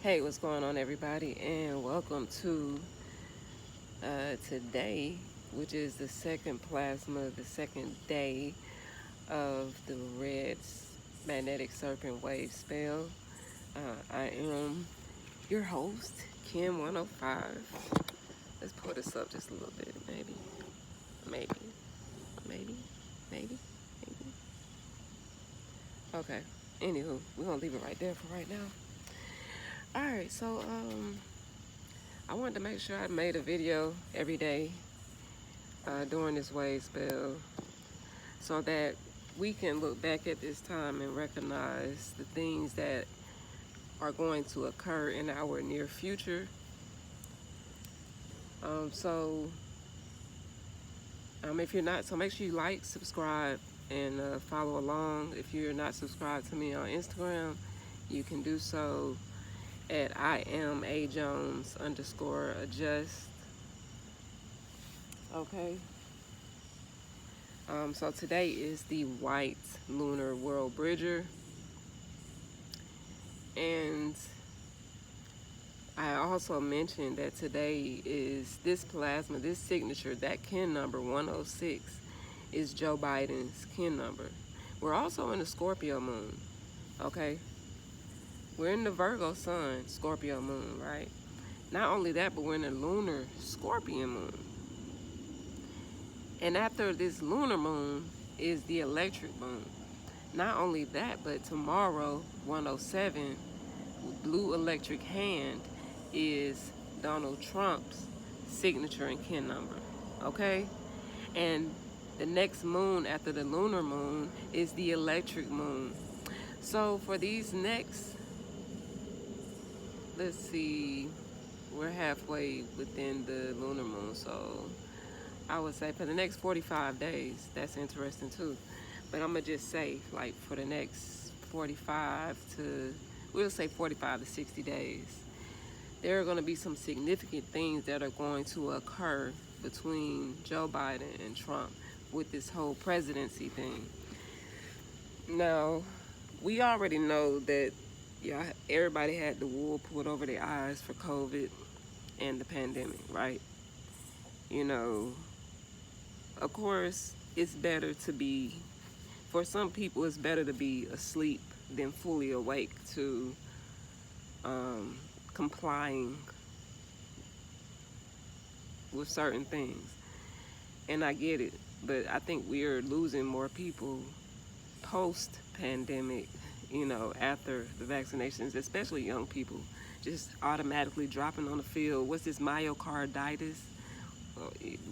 Hey, what's going on, everybody, and welcome to today, which is the second plasma, the second day of the red magnetic serpent wave spell. I am your host, Kim 105. Let's pull this up just a little bit, maybe, maybe, maybe, maybe, maybe. Okay. Anywho, we're gonna leave it right there for right now. All right, so I wanted to make sure I made a video every day during this wave spell so that we can look back at this time and recognize the things that are going to occur in our near future. If you're not, so make sure you like, subscribe, and follow along. If you're not subscribed to me on Instagram, you can do so at IamAJones_adjust. Okay. So today is the white lunar Worldbridger, and I also mentioned that today is this plasma, this signature, that kin number 106 is Joe Biden's kin number. We're also in the Scorpio moon, okay? We're in the Virgo sun, Scorpio moon, right? Not only that, but we're in the lunar Scorpion moon. And after this lunar moon is the electric moon. Not only that, but tomorrow, 107, blue electric hand is Donald Trump's signature and kin number, okay? And the next moon after the lunar moon is the electric moon. So for these next, let's see, we're halfway within the lunar moon, so I would say for the next 45 days, that's interesting too. But I'm gonna just say, like, for the next 45 to, we'll say 45 to 60 days, there are gonna be some significant things that are going to occur between Joe Biden and Trump with this whole presidency thing. Now, we already know that everybody had the wool pulled over their eyes for COVID and the pandemic, right? You know, of course, it's better to be, for some people, it's better to be asleep than fully awake to complying with certain things. And I get it, but I think we are losing more people post-pandemic, after the vaccinations, especially young people, just automatically dropping on the field. What's this myocarditis?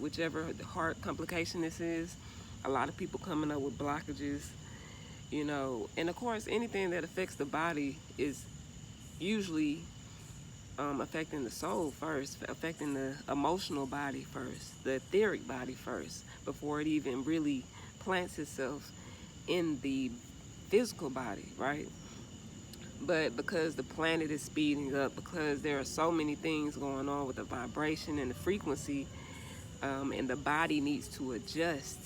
Whichever heart complication this is, a lot of people coming up with blockages, and of course anything that affects the body is usually affecting the soul first, affecting the emotional body first, the etheric body first, before it even really plants itself in the physical body, right? But because the planet is speeding up, because there are so many things going on with the vibration and the frequency, and the body needs to adjust,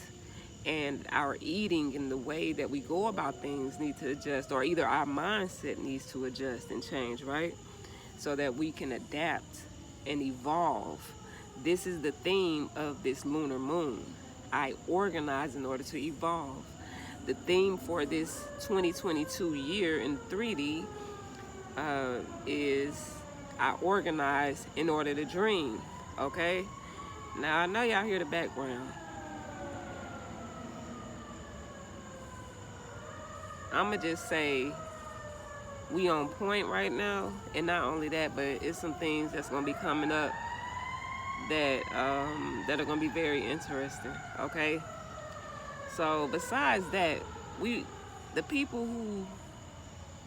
and our eating and the way that we go about things need to adjust, or either our mindset needs to adjust and change, right? So that we can adapt and evolve. This is the theme of this lunar moon. I organize in order to evolve. The theme for this 2022 year in 3D is I organize in order to dream, okay? Now, I know y'all hear the background. I'ma just say we on point right now, and not only that, but it's some things that's gonna be coming up that that are gonna be very interesting, okay? So besides that, the people who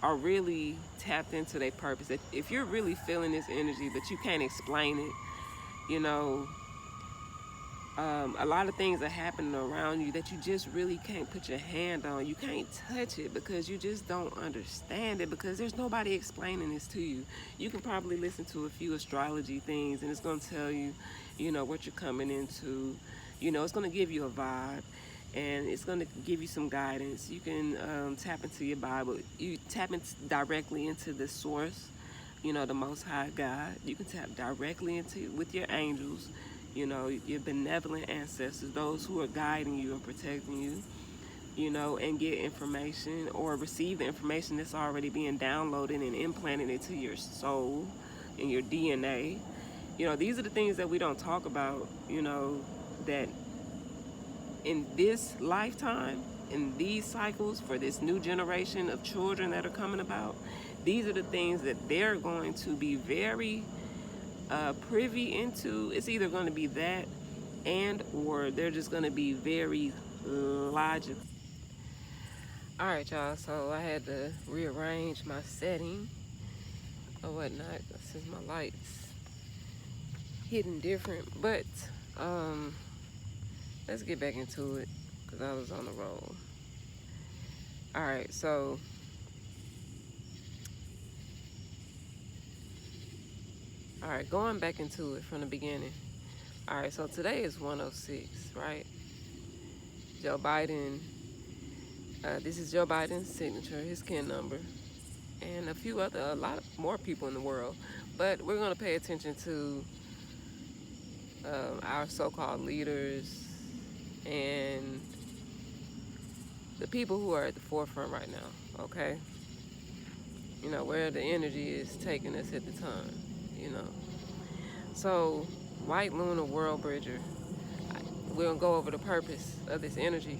are really tapped into their purpose, if you're really feeling this energy but you can't explain it, a lot of things are happening around you that you just really can't put your hand on. You can't touch it because you just don't understand it, because there's nobody explaining this to you. You can probably listen to a few astrology things and it's going to tell you, what you're coming into. It's going to give you a vibe, and it's going to give you some guidance. You can tap into your Bible. You tap directly into the source you know, the Most High God. You can tap directly into with your angels, you know, your benevolent ancestors, those who are guiding you and protecting you, you know, and get information or receive the information that's already being downloaded and implanted into your soul and your DNA. You know, these are the things that we don't talk about, you know, that in this lifetime, in these cycles, for this new generation of children that are coming about, these are the things that they're going to be very privy into. It's either going to be that and or they're just going to be very logical. All right, y'all, so I had to rearrange my setting or whatnot since my lights hitting different, but let's get back into it because I was on the roll. All right, so going back into it from the beginning. All right, so today is 106, right? Joe Biden, this is Joe Biden's signature, his kin number, and a lot more people in the world. But we're going to pay attention to our so-called leaders and the people who are at the forefront right now, okay? You know, where the energy is taking us at the time, you know. So, White Lunar Worldbridger, we're going to go over the purpose of this energy.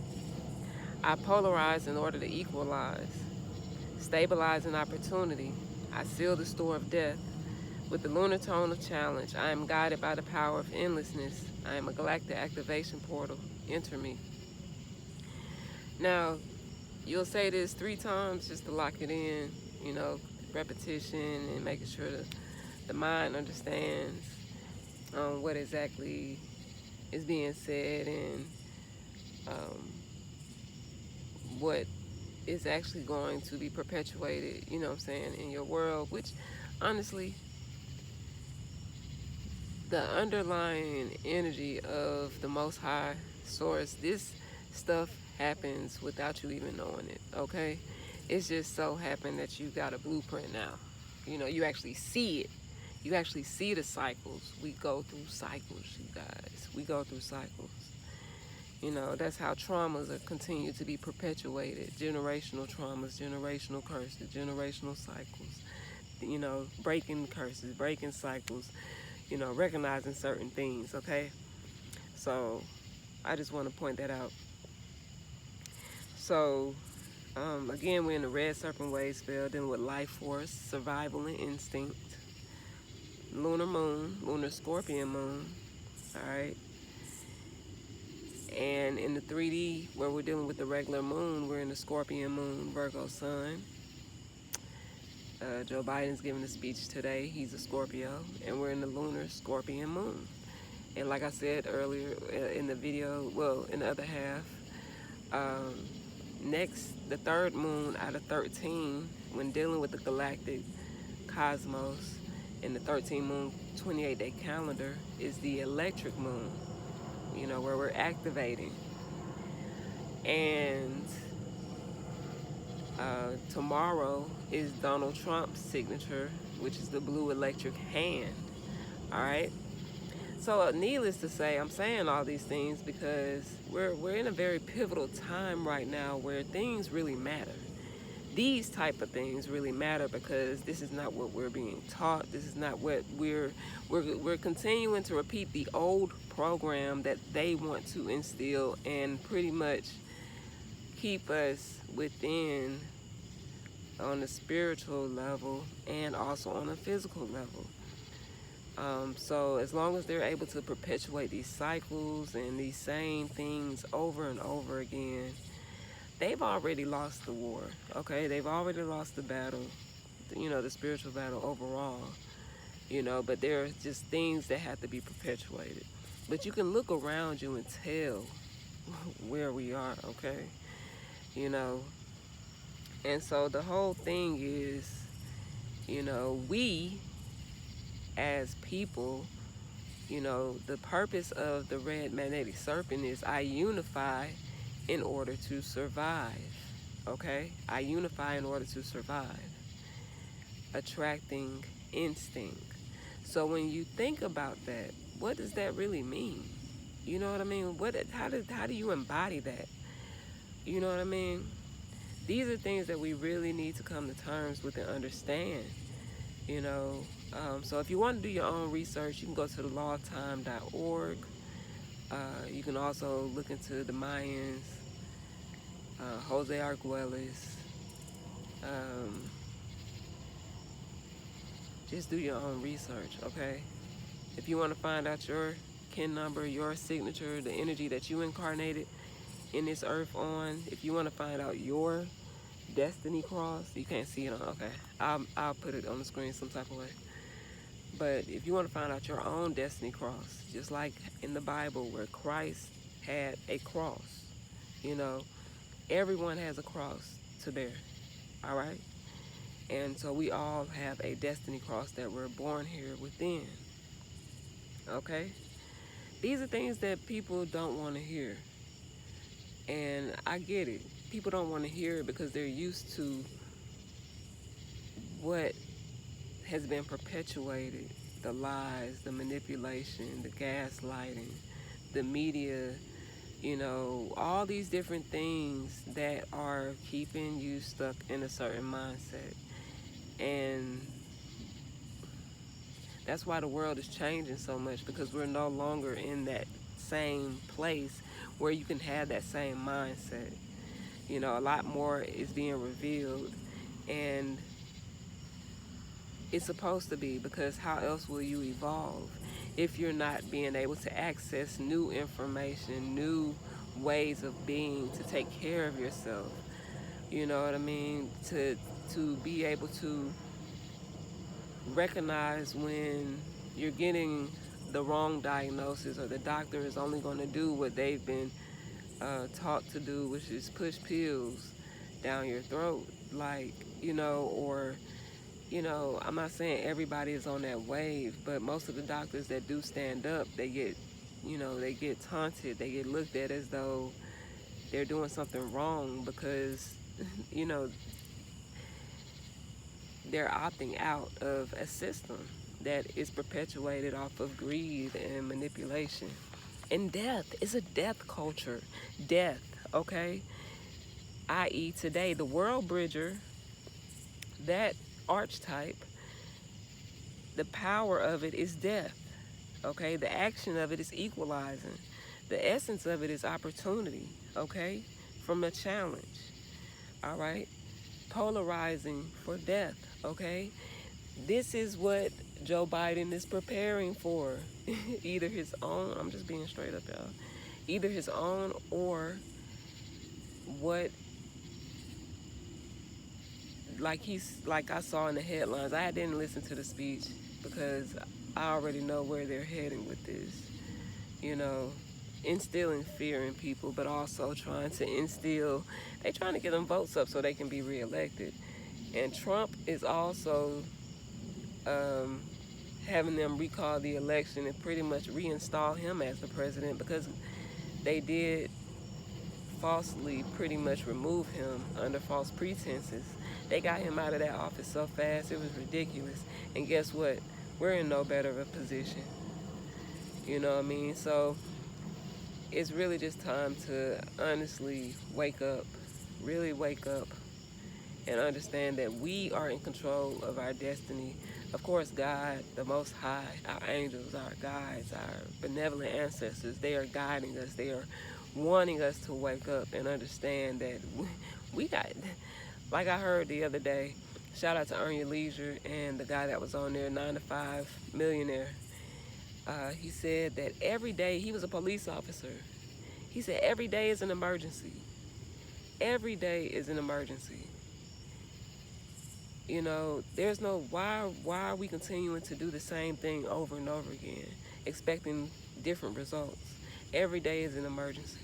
I polarize in order to equalize, stabilizing opportunity. I seal the store of death. With the lunar tone of challenge, I am guided by the power of endlessness. I am a galactic activation portal. Enter me. Now, you'll say this 3 times just to lock it in, you know, repetition and making sure that the mind understands what exactly is being said and what is actually going to be perpetuated, you know what I'm saying, in your world, which honestly, the underlying energy of the Most High Source, this stuff happens without you even knowing it, okay? It's just so happened that you got a blueprint now. You know, you actually see it. You actually see the cycles. We go through cycles, you guys. We go through cycles. You know, that's how traumas are continue to be perpetuated. Generational traumas, generational curses, generational cycles. You know, breaking curses, breaking cycles. You know, recognizing certain things, okay? So, I just want to point that out. So, again, we're in the red serpent wave spell, dealing with life force, survival, and instinct. Lunar moon, lunar scorpion moon, all right? And in the 3D, where we're dealing with the regular moon, we're in the scorpion moon, Virgo sun. Joe Biden's giving a speech today. He's a Scorpio, and we're in the lunar scorpion moon. And like I said earlier in the video, well, in the other half, the third moon out of 13, when dealing with the galactic cosmos in the 13 moon 28-day calendar, is the electric moon, you know, where we're activating. And tomorrow is Donald Trump's signature, which is the blue electric hand, all right? So needless to say, I'm saying all these things because we're in a very pivotal time right now where things really matter. These type of things really matter because this is not what we're being taught. This is not what we're continuing to repeat the old program that they want to instill and pretty much keep us within on a spiritual level and also on a physical level. So as long as they're able to perpetuate these cycles and these same things over and over again, they've already lost the war, okay? They've already lost the battle, you know, the spiritual battle overall, you know, but there are just things that have to be perpetuated. But you can look around you and tell where we are, okay? You know, and so the whole thing is, you know, we as people, you know, the purpose of the red magnetic serpent is I unify in order to survive, okay? I unify in order to survive. attracting instinct. So when you think about that, what does that really mean? You know what I mean? How do you embody that? You know what I mean? These are things that we really need to come to terms with and understand. You know, so if you want to do your own research, you can go to the lawtime.org. You can also look into the Mayans, Jose Arguelles. Um, just do your own research, okay? If you want to find out your kin number, your signature, the energy that you incarnated in this earth on, if you want to find out your destiny cross, you can't see it on, okay. I'll put it on the screen some type of way. But if you want to find out your own destiny cross, just like in the Bible where Christ had a cross, you know, everyone has a cross to bear, all right? And so we all have a destiny cross that we're born here within, okay? These are things that people don't want to hear. And I get it. People don't want to hear it because they're used to what has been perpetuated, the lies, the manipulation, the gaslighting, the media, you know, all these different things that are keeping you stuck in a certain mindset. And that's why the world is changing so much, because we're no longer in that same place where you can have that same mindset. You know, a lot more is being revealed, and it's supposed to be, because how else will you evolve if you're not being able to access new information, new ways of being, to take care of yourself? You know what I mean? To be able to recognize when you're getting the wrong diagnosis, or the doctor is only going to do what they've been taught to do, which is push pills down your throat, like, you know, or, you know, I'm not saying everybody is on that wave, but most of the doctors that do stand up, they get, you know, they get taunted, they get looked at as though they're doing something wrong because, you know, they're opting out of a system that is perpetuated off of greed and manipulation. And death is a death culture. Death, okay? I.e., today, the Worldbridger, that archetype, the power of it is death, okay? The action of it is equalizing. The essence of it is opportunity, okay? From a challenge, all right? Polarizing for death, okay? This is what Joe Biden is preparing for. Either his own, I'm just being straight up, y'all. Either his own, or what, like I saw in the headlines. I didn't listen to the speech because I already know where they're heading with this. You know, instilling fear in people, but also trying to they're trying to get them votes up so they can be reelected. And Trump is also having them recall the election and pretty much reinstall him as the president, because they did falsely pretty much remove him under false pretenses. They got him out of that office so fast, it was ridiculous. And guess what? We're in no better of a position. You know what I mean? So it's really just time to honestly wake up, really wake up, and understand that we are in control of our destiny. Of course, God, the Most High, our angels, our guides, our benevolent ancestors, they are guiding us. They are wanting us to wake up and understand that we got, like I heard the other day, shout out to Earn Your Leisure and the guy that was on there, 9 to 5 millionaire. He said that every day, he was a police officer. He said every day is an emergency. Every day is an emergency. You know, there's no, why are we continuing to do the same thing over and over again, expecting different results? Every day is an emergency.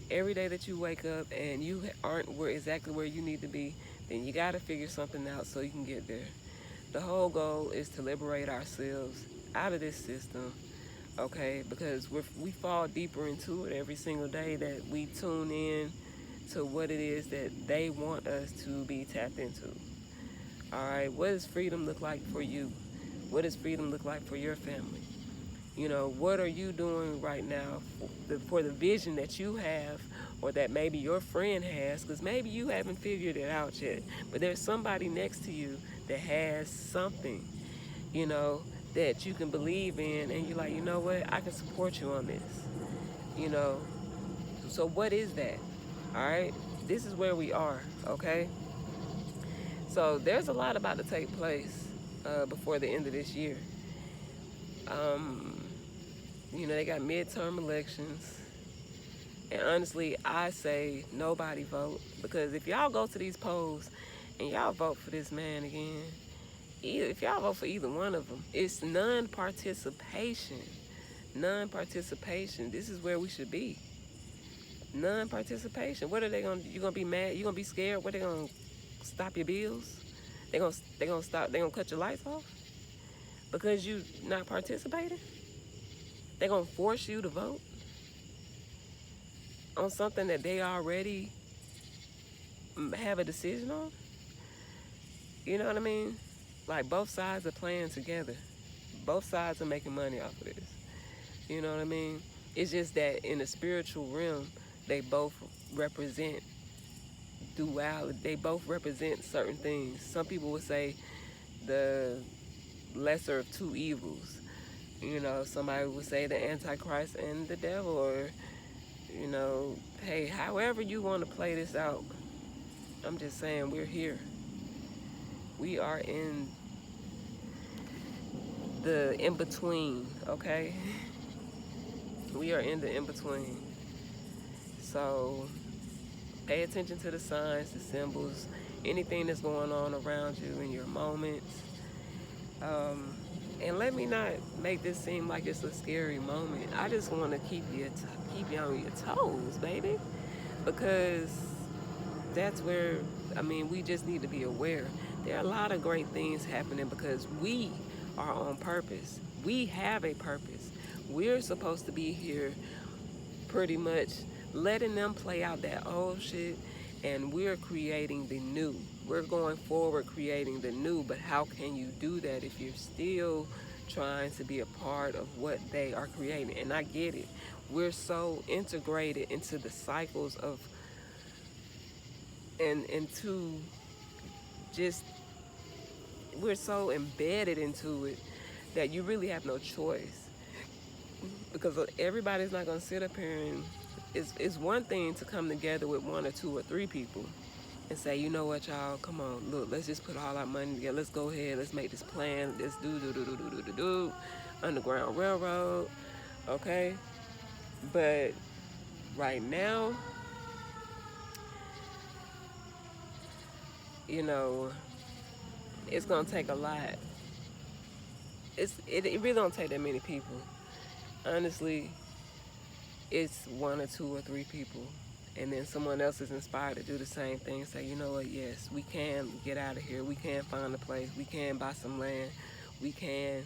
Every day that you wake up and you aren't exactly where you need to be, then you got to figure something out so you can get there. The whole goal is to liberate ourselves out of this system, okay? Because we fall deeper into it every single day that we tune in to what it is that they want us to be tapped into. All right, what does freedom look like for you? What does freedom look like for your family? You know, what are you doing right now for the vision that you have, or that maybe your friend has? Because maybe you haven't figured it out yet, but there's somebody next to you that has something, you know, that you can believe in, and you're like, you know what, I can support you on this, you know. So what is that? All right, this is where we are, okay? So there's a lot about to take place before the end of this year. Um, you know, they got midterm elections. And honestly, I say nobody vote, because if y'all go to these polls and y'all vote for this man again, if y'all vote for either one of them, it's non-participation. Non-participation. This is where we should be. Non-participation. What are they gonna? You gonna be mad? You gonna be scared? What, they gonna stop your bills? They gonna stop. They gonna cut your lights off because you not participating? They gonna force you to vote on something that they already have a decision on? You know what I mean? Like, both sides are playing together. Both sides are making money off of this. You know what I mean? It's just that in the spiritual realm, they both represent duality. They both represent certain things. Some people would say the lesser of two evils. You know, somebody would say the Antichrist and the devil, or, you know, hey, however you want to play this out. I'm just saying, we're here. We are in the in-between, okay? We are in the in-between. So pay attention to the signs, the symbols, anything that's going on around you in your moments. And let me not make this seem like it's a scary moment. I just want to keep you on your toes, baby, because that's where, I mean, we just need to be aware. There are a lot of great things happening because we are on purpose. We have a purpose. We're supposed to be here pretty much letting them play out that old shit, and we're creating the new. We're going forward creating the new, but how can you do that if you're still trying to be a part of what they are creating? And I get it. We're so integrated into the cycles of, and into just, we're so embedded into it that you really have no choice, because everybody's not going to sit up here and it's one thing to come together with one or two or three people and say, you know what, y'all, come on, look, let's just put all our money together. Let's go ahead. Let's make this plan. Let's do Underground Railroad, okay? But right now, you know, it's gonna take a lot. It really don't take that many people. Honestly, it's one or two or three people, and then someone else is inspired to do the same thing. Say, you know what, yes, we can get out of here. We can find a place. We can buy some land. We can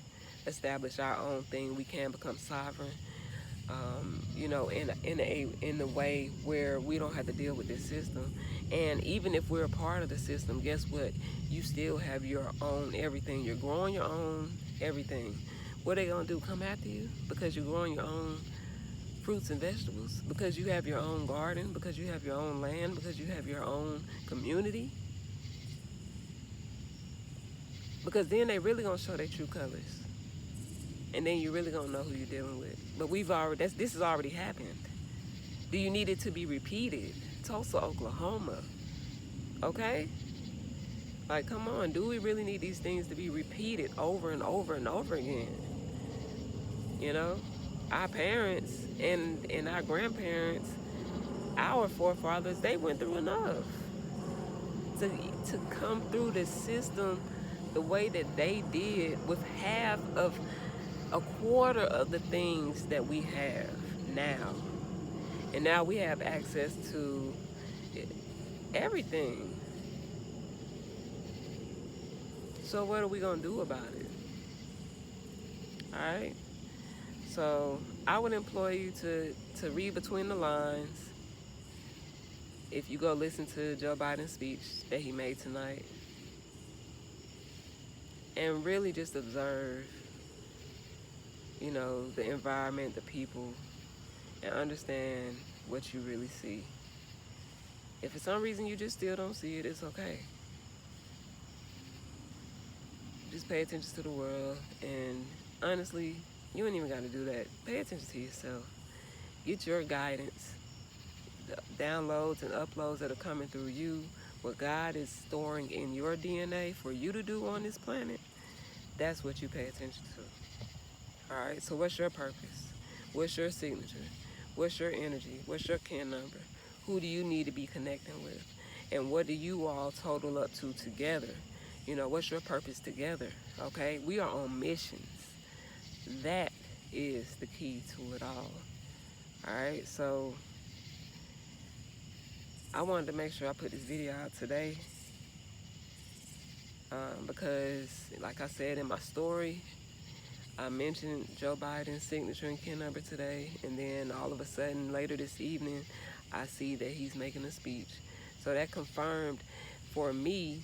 establish our own thing. We can become sovereign. You know, in a way where we don't have to deal with this system. And even if we're a part of the system, guess what? You still have your own everything. You're growing your own everything. What are they gonna do? Come after you because you're growing your own fruits and vegetables? Because you have your own garden? Because you have your own land? Because you have your own community? Because then they really gonna show their true colors. And then you really gonna know who you're dealing with. But this has already happened. Do you need it to be repeated? Tulsa, Oklahoma, okay? Like, come on, do we really need these things to be repeated over and over and over again? You know, our parents and our grandparents, our forefathers, they went through enough to come through the system the way that they did, with half of a quarter of the things that we have now. And now we have access to everything. So what are we gonna do about it? All right. So I would implore you to read between the lines. If you go listen to Joe Biden's speech that he made tonight, and really just observe, the environment, the people, and understand what you really see. If for some reason you just still don't see it, it's okay. Just pay attention to the world, and honestly, you ain't even got to do that. Pay attention to yourself. Get your guidance, the downloads and uploads that are coming through you, what God is storing in your DNA for you to do on this planet. That's what you pay attention to. All right, so what's your purpose? What's your signature? What's your energy? What's your kin number? Who do you need to be connecting with? And what do you all total up to together? What's your purpose together? Okay, we are on missions. That is the key to it all. All right, so I wanted to make sure I put this video out today because, like I said in my story, I mentioned Joe Biden's signature and kin number today, and then all of a sudden later this evening, I see that he's making a speech. So that confirmed for me.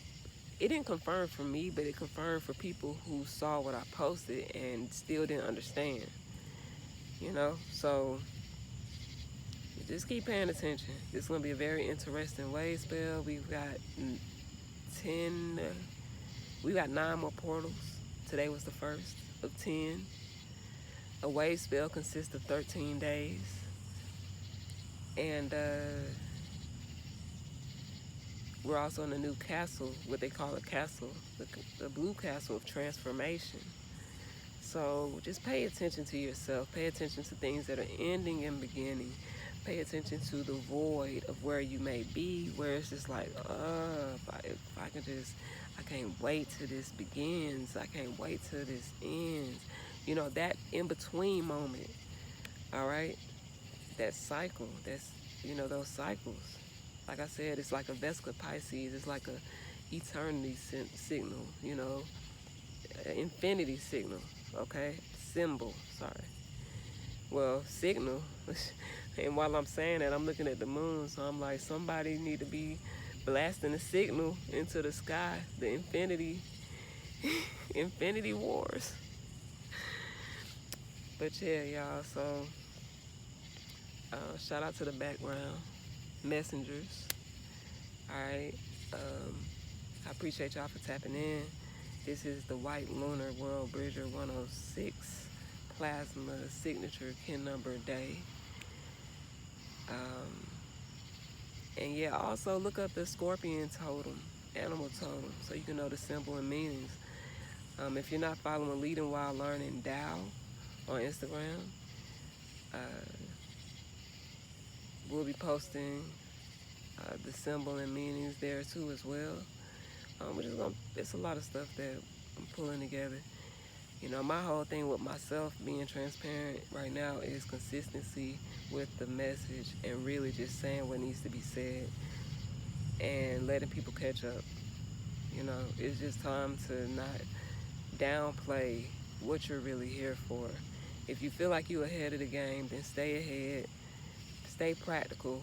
It didn't confirm for me, but it confirmed for people who saw what I posted and still didn't understand. So just keep paying attention. This is going to be a very interesting wave spell. We've got 9 more portals. Today was the first of 10. A wave spell consists of 13 days. And we're also in a new castle, what they call a castle, the blue castle of transformation. So just pay attention to yourself. Pay attention to things that are ending and beginning. Pay attention to the void of where you may be, where it's just like, if I can just, I can't wait till this begins. I can't wait till this ends. That in-between moment, all right? That cycle, those cycles. Like I said, it's like a Vesca Pisces. It's like a eternity signal, infinity signal, okay? Symbol, sorry. Well, signal. And while I'm saying that, I'm looking at the moon, so I'm like, somebody need to be blasting a signal into the sky, the infinity wars. But yeah, y'all, so shout out to the background messengers. All right, I appreciate y'all for tapping in. This is the White Lunar Worldbridger 106 Plasma Signature Kin Number Day. And yeah, also look up the Scorpion Totem, Animal Totem, so you can know the symbol and meanings. If you're not following Leading While Learning Dow on Instagram, we'll be posting the symbol and meanings there too as well. It's a lot of stuff that I'm pulling together. My whole thing with myself being transparent right now is consistency with the message and really just saying what needs to be said and letting people catch up. It's just time to not downplay what you're really here for. If you feel like you're ahead of the game, then stay ahead, stay practical,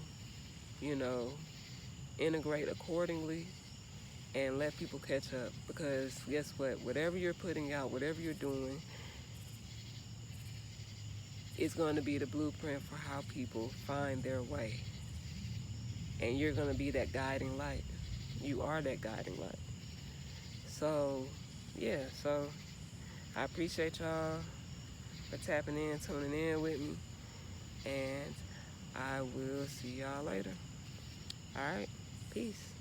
integrate accordingly, and let people catch up. Because guess what? Whatever you're putting out, whatever you're doing, it's going to be the blueprint for how people find their way. And you're going to be that guiding light. You are that guiding light. So, yeah, so I appreciate y'all for tapping in, tuning in with me. And I will see y'all later. All right, peace.